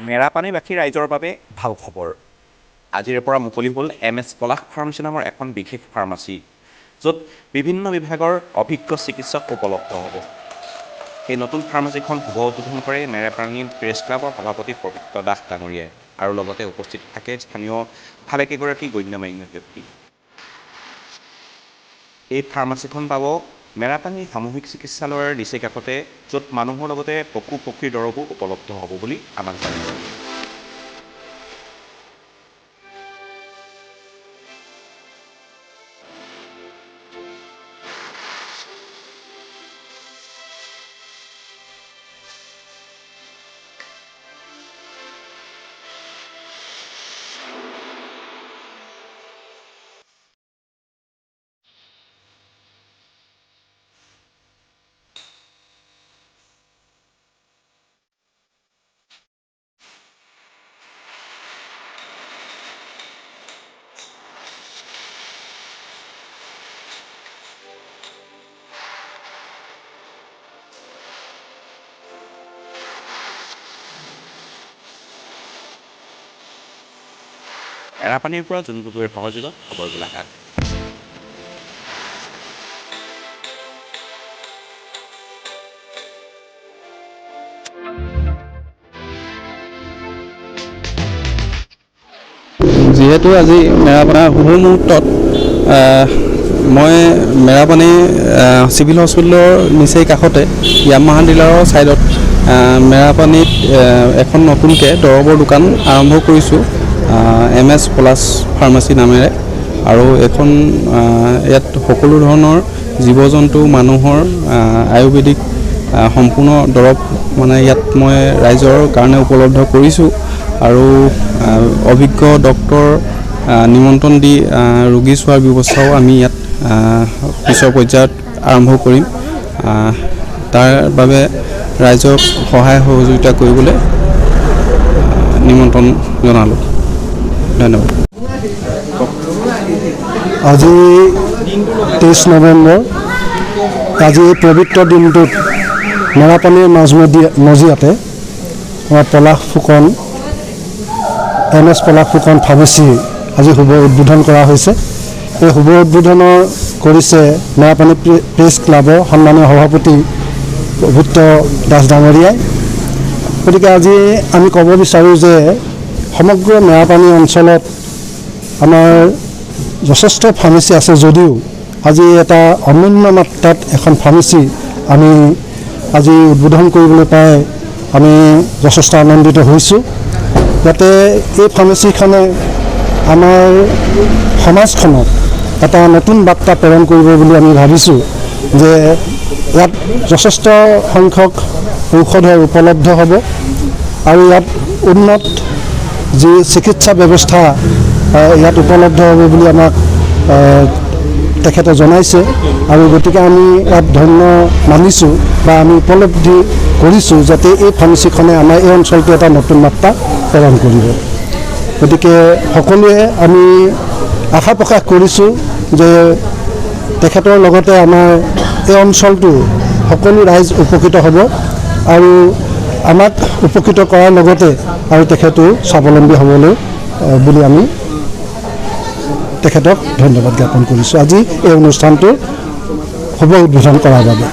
মেৰাপানীবাসী ৰাইজৰ বাবে ভাল খবৰ। আজিৰে পৰা মুকলি হ'ল MS পলাশ ফাৰ্মাচী নামৰ এখন বিশেষ ফাৰ্মাচী, য'ত বিভিন্ন বিভাগৰ অভিজ্ঞ চিকিৎসক উপলব্ধ হ'ব। এই নতুন ফাৰ্মাচীখন শুভ উদ্বোধন কৰে মেৰাপানী প্ৰেছ ক্লাবৰ সভাপতি পবিত্ৰ দাস ডাঙৰীয়াই, আৰু লগতে উপস্থিত থাকে স্থানীয় ভালেকেইগৰাকী গণ্যমান্য ব্যক্তি। এই ফাৰ্মাচীখন পাব মেৰাপানী সামূহিক চিকিৎসালয়ৰ নিচেই কাষতে, য'ত মানুহৰ লগতে পশু পক্ষীৰ দৰৱো উপলব্ধ হ'ব বুলি আমাক জনাইছে। মেৰাপানীৰ পৰা যোনগোগৈৰ সহযোগত খবৰ গোলাঘাট। যিহেতু আজি মেৰাপানীৰ শুভ মুহূৰ্তত মই মেৰাপানী চিভিল হস্পিটেলৰ নিচেই কাষতে য়ামাহা ডিলাৰৰ ছাইডত মেৰাপানীত এখন নতুনকৈ দৰৱৰ দোকান আৰম্ভ কৰিছোঁ, MS পলাশ ফাৰ্মাচী নামেৰে। আৰু এখন ইয়াত সকলো ধৰণৰ জীৱ জন্তু মানুহৰ আয়ুৰ্বেদিক সম্পূৰ্ণ দৰৱ মানে ইয়াত মই ৰাইজৰ কাৰণে উপলব্ধ কৰিছোঁ। আৰু অভিজ্ঞ ডক্তৰ নিমন্ত্ৰণ দি ৰোগী চোৱাৰ ব্যৱস্থাও আমি ইয়াত পিছৰ পৰ্যায়ত আৰম্ভ কৰিম। তাৰ বাবে ৰাইজক সহায় সহযোগিতা কৰিবলৈ নিমন্ত্ৰণ জনালোঁ। ধন্যবাদ। আজি 23 নৱেম্বৰ। আজি এই পবিত্ৰ দিনটোত মেৰাপানীৰ মজিয়াতে পলাশ ফুকন MS পলাশ ফুকন ফাৰ্মাচী আজি শুভ উদ্বোধন কৰা হৈছে। এই শুভ উদ্বোধনৰ কৰিছে মেৰাপানী প্ৰেছ ক্লাবৰ সন্মানীয় সভাপতি পবিত্ৰ দাস ডাঙৰীয়াই। গতিকে আজি আমি ক'ব বিচাৰোঁ যে সমগ্ৰ মেৰাপানী অঞ্চলত আমাৰ যথেষ্ট ফাৰ্মাচী আছে যদিও আজি এটা অনন্য মাত্ৰাত এখন ফাৰ্মাচী আমি আজি উদ্বোধন কৰিবলৈ পাই আমি যথেষ্ট আনন্দিত হৈছোঁ। যাতে এই ফাৰ্মাচীখনে আমাৰ সমাজখনক এটা নতুন বাৰ্তা প্ৰেৰণ কৰিব বুলি আমি ভাবিছোঁ যে ইয়াত যথেষ্ট সংখ্যক ঔষধৰ উপলব্ধ হ'ব আৰু ইয়াত উন্নত যি চিকিৎসা ব্যৱস্থা ইয়াত উপলব্ধ হ'ব বুলি আমাক তেখেতে জনাইছে। আৰু গতিকে আমি ইয়াত ধন্য মানিছোঁ বা আমি উপলব্ধি কৰিছোঁ যাতে এই ফাৰ্মাচীখনে আমাৰ এই অঞ্চলটো এটা নতুন মাত্ৰা প্ৰেৰণ কৰিব। গতিকে সকলোৱে আমি আশা প্ৰকাশ কৰিছোঁ যে তেখেতৰ লগতে আমাৰ এই অঞ্চলটো সকলো ৰাইজ উপকৃত হ'ব আৰু আমাক উপকৃত কৰাৰ লগতে আৰু তেখেতো স্বাৱলম্বী হ'বলৈ বুলি আমি তেখেতক ধন্যবাদ জ্ঞাপন কৰিছোঁ আজি এই অনুষ্ঠানটো শুভ উদ্বোধন কৰাৰ বাবে।